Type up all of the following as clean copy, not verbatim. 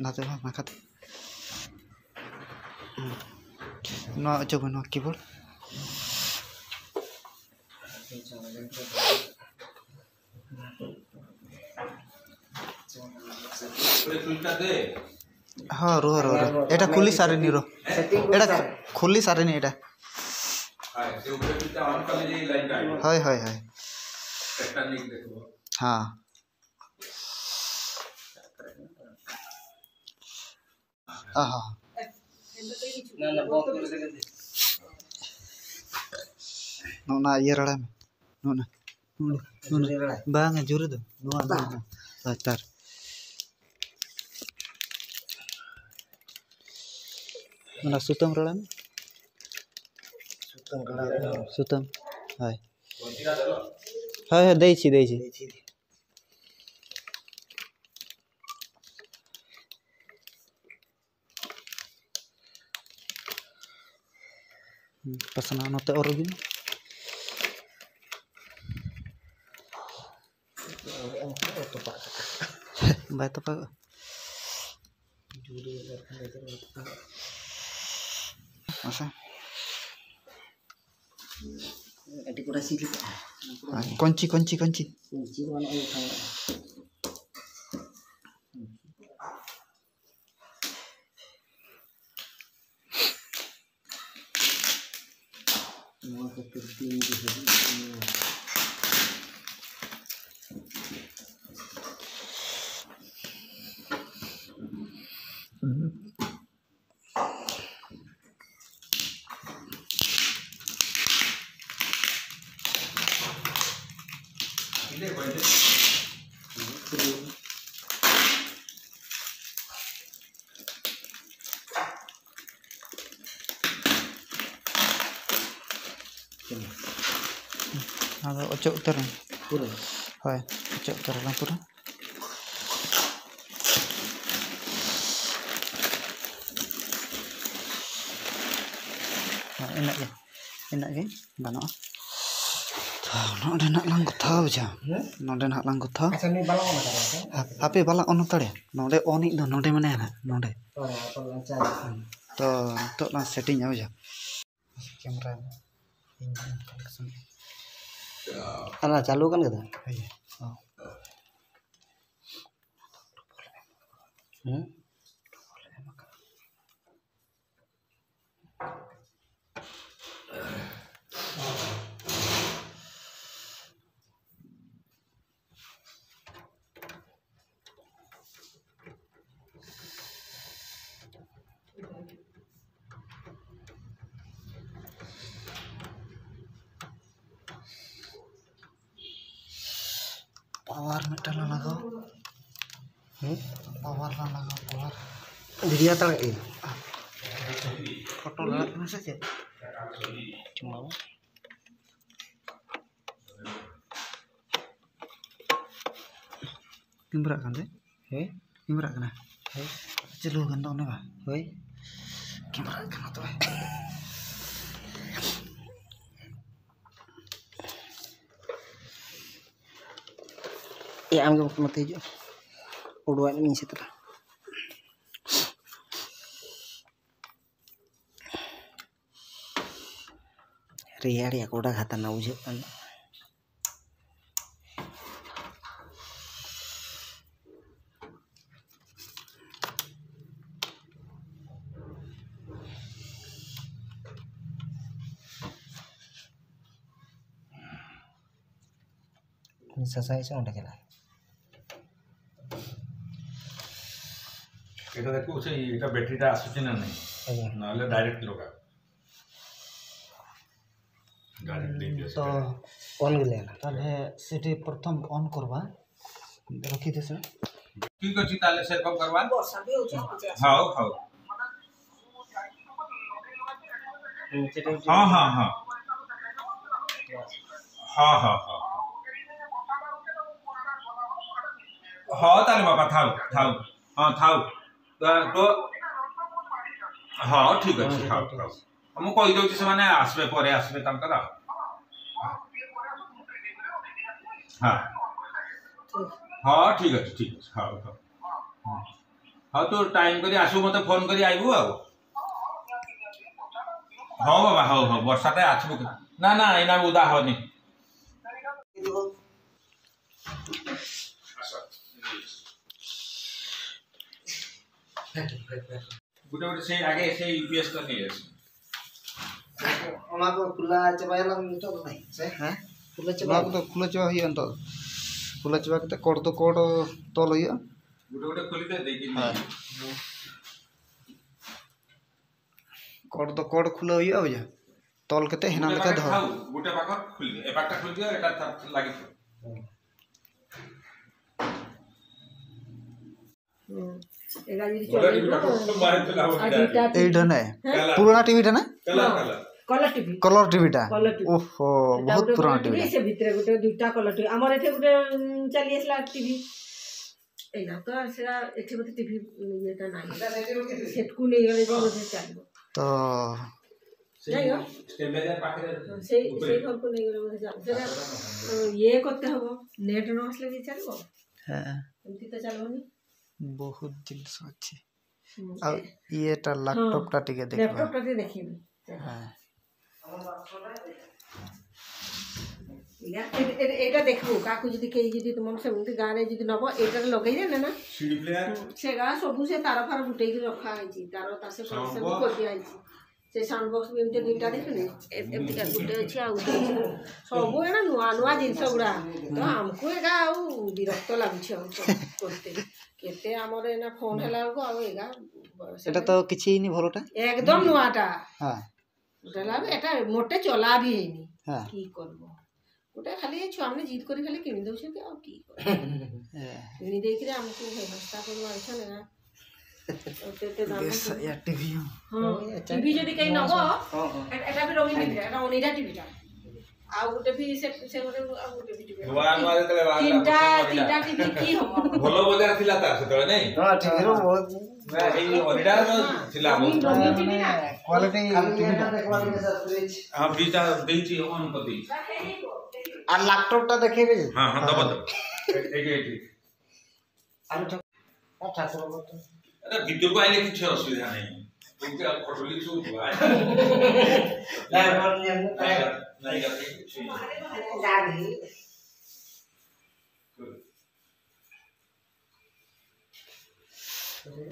नाते नाखाते ना जब ना कीबोर्ड हाँ रो रो रो एटा खुली सारे नी रो एटा खुली सारे नी एटा हाय हाय हाय हाँ आहा नोना ये रड़ा में नोना नोना बांग जुरे दो नोना तार नोना सुतम रड़ा में सुतम हाय हाय हाय देई छी pasana note orogin baik apa masa dekorasi kunci mana ada ocok terang pura hai ocok terang pura enak ke bano node nak lang gothau ja node nak lang gothau acha ni balang ma tare hape balang on tare node onik do node mane na node to lang setting au ja camera ana चालू kan kata power meter ला लगाओ power ला लगाओ power video तक ए photo ला ना से cuma timberak kan deh timberak kan celu kan tau nih hoi timberak kan tuh ya am gak mati aja udah ini setelah Ria aku udah kata naujud kan bisa saya udah kira এটা দেখো সেই এটা ব্যাটারিটা আসছে না নাই নাহলে direct লগা तो ऑन गले ना ताले सिटी प्रथम ऑन करवा रखी दे सर ठीक अछि ताले से कम करवा हां हां हां हां हां हाँ हाँ हाँ हाँ ताले बाबा थाउ थाउ हाँ थाउ तो हाँ ठीक अच्छे थाउ थाउ हम कही दउछि से माने आसबे परे आसबे तंकर हाँ हाँ ठीक अच्छे हाँ हाँ हाँ तो टाइम करी आसु मते फोन करी आइबु आ हाँ बाबा हाँ हाँ वर्षाटे आसबु ना ना एना उदा होनी गुटे गुटे से आगे से यूपीएस तो नहीं है ona ko kula coba lang itu tuh nih saya kula coba aku tuh kula coba hian to kula coba kita kod to kod tol hiya गुटे गुटे खोली दे देखि कड तो कड खुला हुआ भैया तल के हेना लेके धर गुटे पाकर खुल गया ए पाकटा खुल गया एटा लागी एगा जी चले एटा नै पुराना टीवी टा ना कलर टीवी टा ओहो बहुत पुराना टीवी से भितरे गुटे दुटा कलर टीवी हमर एथे गुटे चली आसला टीवी एना तो सेरा एथे गुटे टीवी एटा नाही सेट को नै गले जो चलबो तो स्टेबलाइजर पाखरे से घर को नै गले बोले जाओ सेरा ये करते हबो नेट न असले भी चलबो हां एमती तो चलबोनी बहुत जिनिस अछि आ येटा लैपटॉप टा टिके देखबा लैपटॉप टा देखिबी हां এটা দেখবো কাকু যদি কেই যদি তোমার সেমতি গানে যদি নব এটা লগাই দেন না সিডি প্লেয়ার সেগা সবু সে তার ফার গুটেই রখা হইছি তার তাসে সব করদি আইছি সে সাউন্ড বক্স भी এমতে দুইটা দেখলে এমতি কা গুটে আছে আর গুটে সবু এনা নুয়া নুয়া জিনিস গুড়া তো আমকু এগা আউ বিরক্ত লাগুছে করতে কেতে আমার এনা ফোন হেলা গো আউ এগা এটা তো কিছু নি ভালোটা একদম নুয়াটা হ্যাঁ ওটা লাগে এটা মোটে চলা भी হয়নি হ্যাঁ কি করব ওটা খালি ছুয়া মানে জিদ করে খালি কিনি দউছতে আর কি করে কিনি দেই করে আমকু ব্যবস্থা করব আইছ না ওতে দাম या टीवी हां टीवी যদি কই নব এটা भी রঙিন টিভি এটা ওনিডা টিভিটা আর ওটা भी সে ওটা আর ওটা भी টিভি ওয়ান মারে তলে তিনটা টিভি কি হবো ভালো বজার ଥିଲା তার সেতলে নাই हाँ ठीक है बहुत এই অরিডার ଥିଲା বহুত রঙিন টিভি না क्वालिटी टीवी देखवा के सर फ्रिज हां फ्रीज देइची অন করে দেই আর ল্যাপটপ টা দেখাইবে हां हां দব দব এই আমি তো ঠাকুর বলতো अरे वीडियो को आइले किछ असुविधा नहीं क्योंकि आप फोटो लिखो हुआ है नहीं करते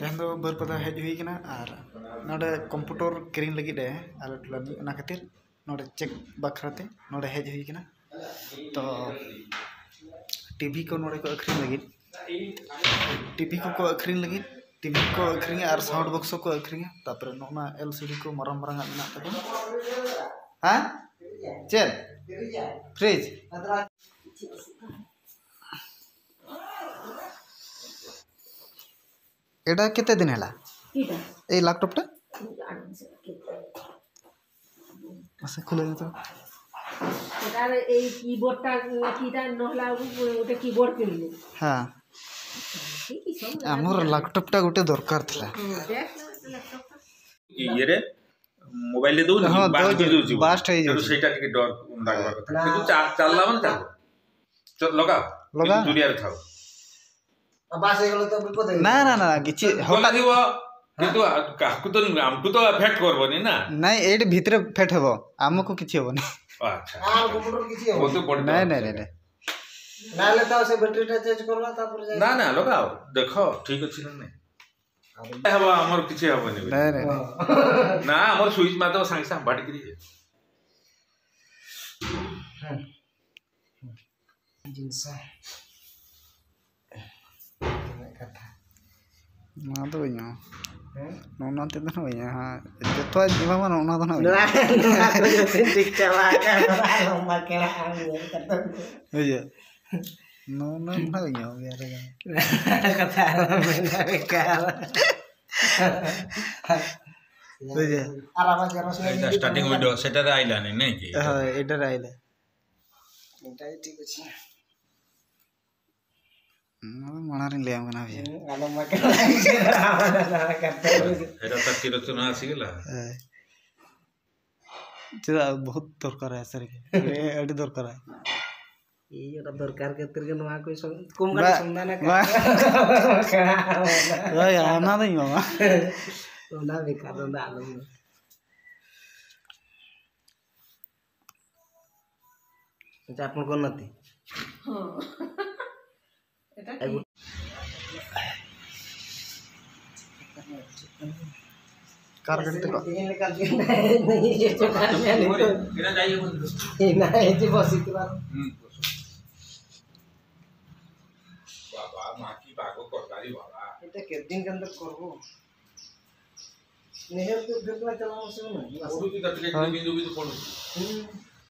तेहन दो बर पता हेज हुई कना आर नोडे कंप्यूटर किरिंग लगी दे आर लगी ना खातिर नोडे चेक बखराते नोडे हेज हुई कना तो टीवी को नोडे को अखरिंग लगी टीवी को अखरिंग लगी टीवी को अखरिंग और साउंड बॉक्स को अखरिंग तापर नोना एलसीडी को मरम मरंग ना तको हां चल फ्रिज एटा केते दिन हला কিটা ए लैपटॉप टा আচ্ছা খুলে তো এটা এই কিবোর্ডটা কিটা নহলা ওটা কিবোর্ড কিনলি হ্যাঁ কি সব আমার ল্যাপটপ টা গোটে দরকার থিলা দেখ ল্যাপটপটা ये रे मोबाइल ले दो हाँ, बास्ट दो- हो जाऊ बास्ट हो जाऊ। सेटा टिके डर लागबा କଥା কিন্তু চাললা মানে চাল লগা লগা। দুনিয়ার থাও বাস হয়ে গেল তো বিপদ হয়ে না না না কিছু হলা দিব কিন্তু কাকু তো আমকু তো এফেক্ট করবনি না নাই এইট ভিতরে ফেট হবো আমকু কিছু হবনি আচ্ছা আর কম্পিউটার কিছু হবে বহুত বড় নাই নাই নাই নাই। নাহলে তাও সে ব্যাটারিটা চেঞ্জ করবা তারপরে যাই না না লগাও দেখো ঠিক আছে না নাই হবা আমার কিছু হবনি নাই নাই নাই। না আমার সুইচ মাতো সাংসা বাটকিরি জিনিস কথা না তো বইño নোনা তে না বইño হ্যাঁ যত দিবা মানে নোনা তো না না না তো ঠিক চালা ক্যামেরা লম্বা কেরা আমি করতে বুঝে নোনা না বইño यार কথা না বেকার বুঝে আর আমার কেন এটা স্টার্টিং ভিডিও সেটারে আইলা নাই নাকি হ্যাঁ এটা রাইলে ଏଟା ବି ଠିକ ଅଛି ମଣାରେ ଲେମ୍ କନା ଭି ଆଲୋ ମାକେଣା କାଟେ ଏଟା ତ କିରଚନା ଆସିଗଲା ଚେଦା ବହୁତ ଦରକାର है सर के एडी दरकार है ଏଇଟା ଦରକାର କେତେ ନୂଆ କୋଇ କୁମଗାଟ ସନ୍ଧାନ भाई आना नहीं मामा ନା ବେକାର ନା ଆଲୋ এটা ଆପଣ କରନାନ୍ତି ହଁ ଏଟା कार घंटे का ଏଟା ଯାଇ ବାବା ମାଟି ପାଗ କରଦାରି ବାବା এটা কেদিন কেন করব নেহের তো দেখলা চলা মসে না পড়ুছি তো ଟିକେ ବିନ୍ଦୁ ବିନ୍ଦୁ ପଡୁଛି